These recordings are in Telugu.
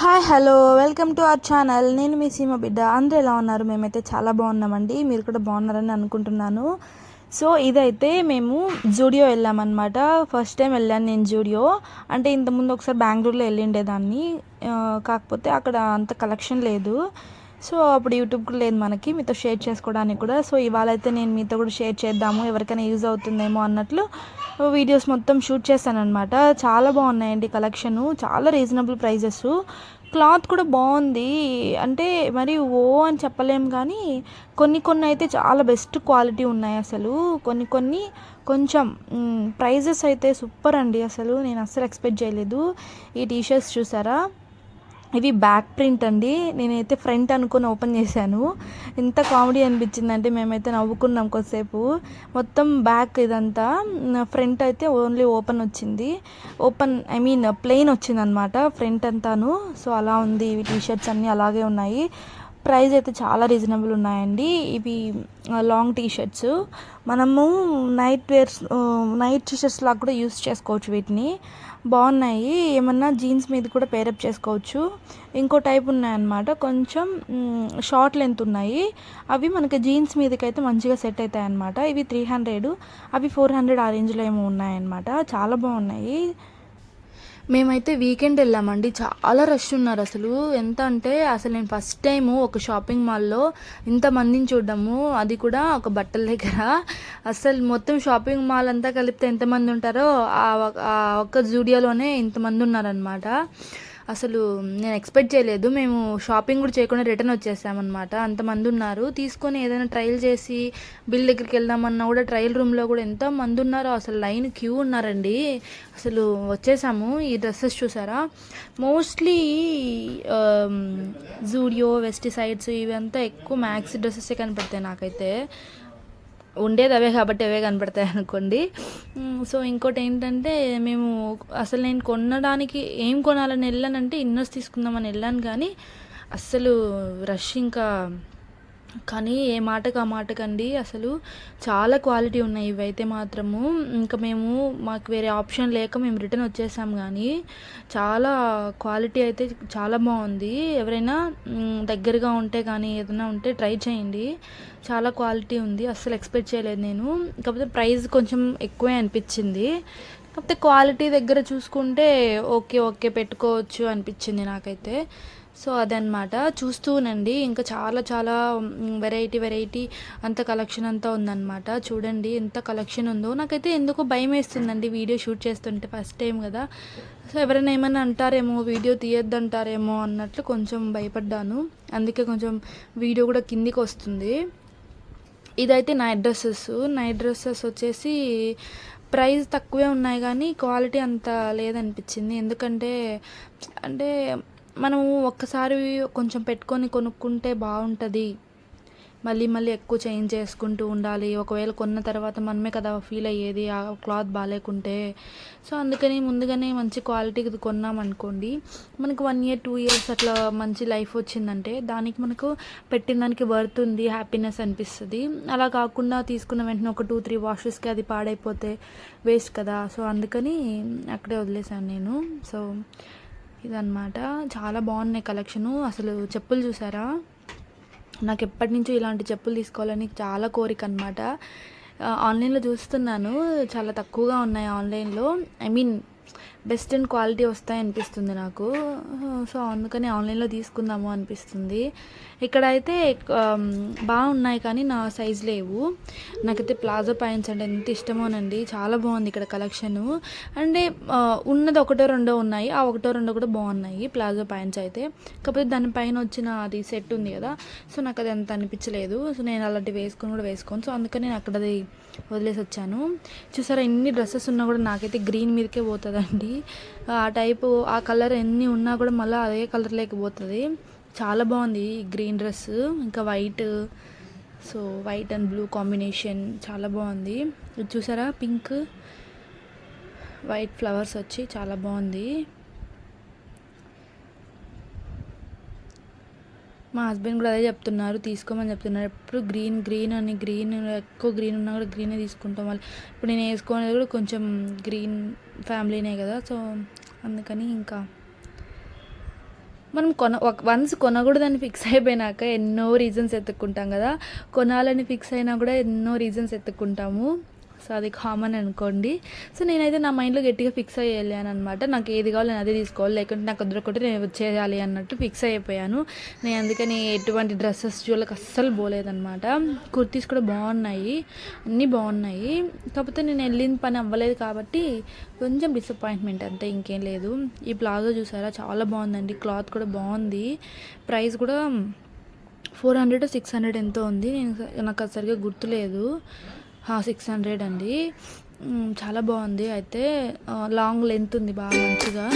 Hi hello welcome to our channel. నేను మీ సీమ బిడ్డ. అందరూ ఎలా ఉన్నారు? మేమైతే చాలా బాగున్నామండి. మీరు కూడా బాగున్నారని అనుకుంటున్నాను. సో ఇదైతే మేము జూడియో వెళ్ళామన్నమాట. ఫస్ట్ టైం వెళ్ళాను నేను జూడియో. అంటే ఇంతకుముందు ఒకసారి బెంగళూరులో వెళ్ళిండేదాన్ని. కాకపోతే అక్కడ అంత కలెక్షన్ లేదు. సో అప్పుడు యూట్యూబ్ కూడా లేదు మనకి మీతో షేర్ చేసుకోవడానికి కూడా. సో ఇవాళ అయితే నేను మీతో కూడా షేర్ చేద్దాము, ఎవరికైనా యూజ్ అవుతుందేమో అన్నట్లు వీడియోస్ మొత్తం షూట్ చేశానమాట. చాలా బాగున్నాయండి కలెక్షను, చాలా రీజనబుల్ ప్రైజెస్. క్లాత్ కూడా బాగుంది. అంటే మరి ఓ అని చెప్పలేము కానీ కొన్ని కొన్ని అయితే చాలా బెస్ట్ క్వాలిటీ ఉన్నాయి. అసలు కొన్ని కొన్ని కొంచెం ప్రైజెస్ అయితే సూపర్ అండి. అసలు నేను అస్సలు ఎక్స్పెక్ట్ చేయలేదు. ఈ టీషర్ట్స్ చూసారా, ఇవి బ్యాక్ ప్రింట్ అండి. నేనైతే ఫ్రంట్ అనుకొని ఓపెన్ చేశాను. ఎంత కామెడీ అనిపించిందంటే మేమైతే నవ్వుకున్నాం కొద్దిసేపు. మొత్తం బ్యాక్ ఇదంతా, ఫ్రంట్ అయితే ఓన్లీ ఓపెన్ వచ్చింది. ప్లెయిన్ వచ్చింది అనమాట ఫ్రంట్ అంతాను. సో అలా ఉంది. ఇవి టీషర్ట్స్ అన్నీ అలాగే ఉన్నాయి. ప్రైస్ అయితే చాలా రీజనబుల్ ఉన్నాయండి. ఇవి లాంగ్ టీషర్ట్స్, మనము నైట్ టీషర్ట్స్ లాగా కూడా యూస్ చేసుకోవచ్చు. వీటిని బాగున్నాయి. ఏమన్నా జీన్స్ మీద కూడా పేరప్ చేసుకోవచ్చు. ఇంకో టైప్ ఉన్నాయన్నమాట, కొంచెం షార్ట్ లెంత్ ఉన్నాయి. అవి మనకి జీన్స్ మీదకి అయితే మంచిగా సెట్ అవుతాయి అన్నమాట. ఇవి 300, అవి 400 ఆ రేంజ్లో ఏమో ఉన్నాయన్నమాట. చాలా బాగున్నాయి. మేమైతే వీకెండ్ వెళ్ళామండి. చాలా రష్ ఉన్నారు అసలు. ఎంత అంటే అసలు నేను ఫస్ట్ టైము ఒక షాపింగ్ మాల్లో ఇంతమందిని చూడడము, అది కూడా ఒక బట్టల దగ్గర. అసలు మొత్తం షాపింగ్ మాల్ అంతా కలిపితే ఎంతమంది ఉంటారో ఆ ఒక్క జూడియోలోనే ఇంతమంది ఉన్నారనమాట. అసలు నేను ఎక్స్పెక్ట్ చేయలేదు. మేము షాపింగ్ కూడా చేయకుండా రిటర్న్ వచ్చేసామన్నమాట. అంతమంది ఉన్నారు. తీసుకొని ఏదైనా ట్రయల్ చేసి బిల్ దగ్గరికి వెళ్దామన్నా కూడా ట్రయల్ రూమ్లో కూడా ఎంతో మంది ఉన్నారో, అసలు లైన్ క్యూ ఉన్నారండి. అసలు వచ్చేసాము. ఈ డ్రెస్సెస్ చూసారా, మోస్ట్లీ జూడియో, వెస్టిసైడ్స్ ఇవంతా ఎక్కువ మ్యాక్సీ డ్రెస్సెసే కనపడతాయి నాకైతే. ఉండేది అవే కాబట్టి అవే కనపడతాయి అనుకోండి. సో ఇంకోటి ఏంటంటే, నేను కొనడానికి ఏం కొనాలని వెళ్ళానంటే ఇన్నర్స్ తీసుకుందామని వెళ్ళాను, కానీ అస్సలు రష్ ఇంకా. కానీ ఏ మాటకు ఆ మాటకండి, అసలు చాలా క్వాలిటీ ఉన్నాయి ఇవైతే మాత్రము. ఇంకా మాకు వేరే ఆప్షన్ లేక మేము రిటర్న్ వచ్చేసాం. కానీ చాలా క్వాలిటీ అయితే చాలా బాగుంది. ఎవరైనా దగ్గరగా ఉంటే కానీ ఏదైనా ఉంటే ట్రై చేయండి. చాలా క్వాలిటీ ఉంది. అస్సలు ఎక్స్పెక్ట్ చేయలేదు నేను. కాకపోతే ప్రైస్ కొంచెం ఎక్కువే అనిపించింది. కాకపోతే క్వాలిటీ దగ్గర చూసుకుంటే ఓకే ఓకే పెట్టుకోవచ్చు అనిపించింది నాకైతే. సో అదనమాట. చూస్తూనండి ఇంకా చాలా చాలా వెరైటీ అంత కలెక్షన్ అంతా ఉందన్నమాట. చూడండి ఎంత కలెక్షన్ ఉందో. నాకైతే ఎందుకో భయం వేస్తుందండి వీడియో షూట్ చేస్తుంటే, ఫస్ట్ టైం కదా. సో ఎవరైనా ఏమైనా అంటారేమో, వీడియో తీయొద్దంటారేమో అన్నట్లు కొంచెం భయపడ్డాను. అందుకే కొంచెం వీడియో కూడా కిందికి వస్తుంది. ఇదైతే నైట్ డ్రెస్సెస్ వచ్చేసి ప్రైస్ తక్కువే ఉన్నాయి కానీ క్వాలిటీ అంత లేదనిపించింది. ఎందుకంటే మనము ఒక్కసారి కొంచెం పెట్టుకొని కొనుక్కుంటే బాగుంటుంది. మళ్ళీ మళ్ళీ ఎక్కువ చేంజ్ చేసుకుంటూ ఉండాలి. ఒకవేళ కొన్న తర్వాత మనమే కదా ఫీల్ అయ్యేది ఆ క్లాత్ బాగాలేకుంటే. సో అందుకని ముందుగానే మంచి క్వాలిటీది కొన్నామనుకోండి, మనకు 1 year 2 years అట్లా మంచి లైఫ్ వచ్చిందంటే దానికి మనకు పెట్టిన దానికి వర్త్ ఉంది, హ్యాపీనెస్ అనిపిస్తుంది. అలా కాకుండా తీసుకున్న వెంటనే ఒక 2-3 వాషెస్కి అది పాడైపోతే వేస్ట్ కదా. సో అందుకని అక్కడే వదిలేసాను నేను. సో ఇదన్నమాట. చాలా బాగున్నాయి కలెక్షను. అసలు చెప్పులు చూసారా, నాకు ఎప్పటి నుంచో ఇలాంటి చెప్పులు తీసుకోవాలని చాలా కోరిక అనమాట. ఆన్లైన్లో చూస్తున్నాను, చాలా తక్కువగా ఉన్నాయి ఆన్లైన్లో. బెస్ట్ అండ్ క్వాలిటీ వస్తాయి అనిపిస్తుంది నాకు. సో అందుకని ఆన్లైన్లో తీసుకుందాము అనిపిస్తుంది. ఇక్కడైతే బాగున్నాయి కానీ నా సైజ్ లేవు. నాకైతే ప్లాజో ప్యాంట్స్ అంటే ఎంత ఇష్టమోనండి. చాలా బాగుంది ఇక్కడ కలెక్షను. అంటే ఉన్నది ఒకటో రెండో ఉన్నాయి, ఆ ఒకటో రెండో కూడా బాగున్నాయి ప్లాజో ప్యాంట్స్ అయితే. కాకపోతే దానిపైన వచ్చిన అది సెట్ ఉంది కదా, సో నాకు అది అంత అనిపించలేదు. సో నేను అలాంటివి వేసుకోను. సో అందుకని నేను అక్కడ అది వదిలేసి వచ్చాను. చూసారా, ఎన్ని డ్రెస్సెస్ ఉన్నా కూడా నాకైతే గ్రీన్ మీదకే పోతుందండి. ఆ టైపు ఆ కలర్ ఎన్ని ఉన్నా కూడా మళ్ళీ అదే కలర్ లేకపోతుంది. చాలా బాగుంది ఈ గ్రీన్ డ్రెస్. ఇంకా white, so white and blue combination చాలా బాగుంది. ఇది చూసారా, పింక్ వైట్ ఫ్లవర్స్ వచ్చి చాలా బాగుంది. మా హస్బెండ్ కూడా అదే చెప్తున్నారు, తీసుకోమని చెప్తున్నారు. ఎప్పుడు గ్రీన్ ఎక్కువ గ్రీన్ ఉన్నా కూడా గ్రీనే తీసుకుంటాం. వాళ్ళు ఇప్పుడు నేను వేసుకునేది కూడా కొంచెం గ్రీన్ ఫ్యామిలీనే కదా. సో అందుకని ఇంకా మనం వన్స్ కొనకూడదని ఫిక్స్ అయిపోయినాక ఎన్నో రీజన్స్ ఎత్తుక్కుంటాం కదా. కొనాలని ఫిక్స్ అయినా కూడా ఎన్నో రీజన్స్ ఎత్తుక్కుంటాము. సో అది కామన్ అనుకోండి. సో నేనైతే నా మైండ్లో గట్టిగా ఫిక్స్ అయ్యి వెళ్ళాను అనమాట. నాకు ఏది కావాలి నేను అదే తీసుకోవాలి, లేకుంటే నాకు దొరకకుంటే నేను వచ్చేయాలి అన్నట్టు ఫిక్స్ అయిపోయాను. నేను అందుకని ఎటువంటి డ్రెస్సెస్ జ్యువెలకి అస్సలు పోలేదనమాట. కుర్తీస్ కూడా బాగున్నాయి, అన్నీ బాగున్నాయి. కాకపోతే నేను వెళ్ళిన పని అవ్వలేదు కాబట్టి కొంచెం డిసప్పాయింట్మెంట్ అంతే, ఇంకేం లేదు. ఈ ప్లాజో చూసారా, చాలా బాగుందండి. క్లాత్ కూడా బాగుంది. ప్రైస్ కూడా 400 600 ఎంతో ఉంది. నాకు అది సరిగ్గా గుర్తులేదు. 600 అండి. చాలా బాగుంది. అయితే లాంగ్ లెంత్ ఉంది బాగా మంచిగా.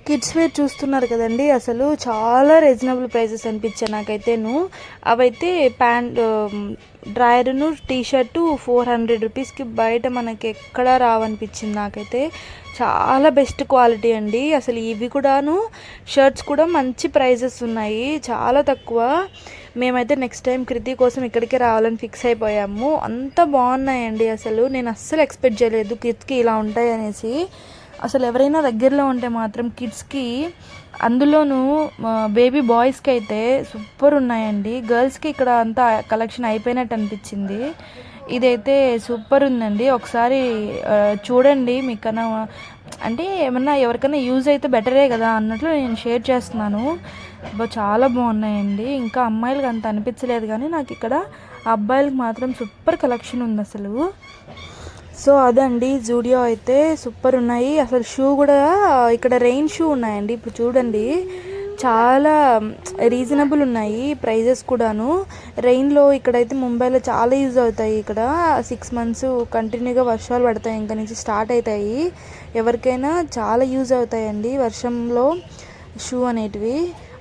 కిడ్స్ వేర్ చూస్తున్నారు కదండి, అసలు చాలా రీజనబుల్ ప్రైసెస్ అనిపించాయి నాకైతేను. అవైతే ప్యాంట్ డ్రాయర్ను టీషర్టు 400 రూపీస్కి బయట మనకి ఎక్కడా రావనిపించింది నాకైతే. చాలా బెస్ట్ క్వాలిటీ అండి. అసలు ఇవి కూడాను షర్ట్స్ కూడా మంచి ప్రైజెస్ ఉన్నాయి, చాలా తక్కువ. మేమైతే నెక్స్ట్ టైం కృతి కోసం ఇక్కడికే రావాలని ఫిక్స్ అయిపోయాము. అంత బాగున్నాయండి. అసలు నేను అస్సలు ఎక్స్పెక్ట్ చేయలేదు కిడ్స్కి ఇలా ఉంటాయి అనేసి. అసలు ఎవరైనా దగ్గరలో ఉంటే మాత్రం కిడ్స్కి, అందులోనూ బేబీ బాయ్స్కి అయితే సూపర్ ఉన్నాయండి. గర్ల్స్కి ఇక్కడ అంతా కలెక్షన్ అయిపోయినట్టు అనిపించింది. ఇదైతే సూపర్ ఉందండి. ఒకసారి చూడండి. మీకన్నా అంటే ఏమన్నా ఎవరికైనా యూజ్ అయితే బెటరే కదా అన్నట్లు నేను షేర్ చేస్తున్నాను. చాలా బాగున్నాయండి. ఇంకా అమ్మాయిలకు అంత అనిపించలేదు, కానీ నాకు ఇక్కడ అబ్బాయిలకు మాత్రం సూపర్ కలెక్షన్ ఉంది అసలు. సో అదండి, జూడియో అయితే సూపర్ ఉన్నాయి. అసలు షూ కూడా ఇక్కడ రెయిన్ షూ ఉన్నాయండి. ఇప్పుడు చూడండి, చాలా రీజనబుల్ ఉన్నాయి ప్రైజెస్ కూడాను. రెయిన్లో ఇక్కడైతే ముంబైలో చాలా యూజ్ అవుతాయి. ఇక్కడ 6 months కంటిన్యూగా వర్షాలు పడతాయి, ఇంకా నుంచి స్టార్ట్ అవుతాయి. ఎవరికైనా చాలా యూజ్ అవుతాయండి వర్షంలో షూ అనేటివి.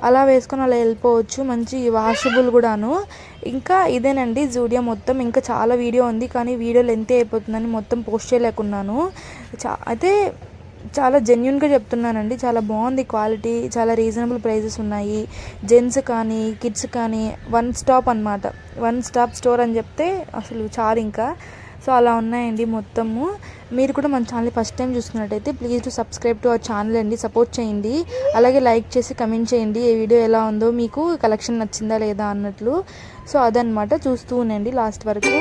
అలా వేసుకొని అలా వెళ్ళిపోవచ్చు, మంచి వాషబుల్ కూడాను. ఇంకా ఇదేనండి జూడియో మొత్తం. ఇంకా చాలా వీడియో ఉంది, కానీ వీడియో లెంత్ అయిపోతుందని మొత్తం పోస్ట్ చేయలేకున్నాను. అయితే చాలా జెన్యున్గా చెప్తున్నానండి, చాలా బాగుంది క్వాలిటీ, చాలా రీజనబుల్ ప్రైజెస్ ఉన్నాయి. జెంట్స్ కానీ కిడ్స్ కానీ వన్ స్టాప్ అనమాట, వన్ స్టాప్ స్టోర్ అని చెప్తే అసలు చాలు ఇంకా. సో అలా ఉన్నాయండి మొత్తము. మీరు కూడా మన ఛానల్ ఫస్ట్ టైం చూస్తున్నట్టయితే please to subscribe to our channel అండి, సపోర్ట్ చేయండి. అలాగే లైక్ చేసి కమెంట్ చేయండి ఏ వీడియో ఎలా ఉందో, మీకు కలెక్షన్ నచ్చిందా లేదా అన్నట్లు. సో అదనమాట, చూస్తూ ఉండండి లాస్ట్ వరకు.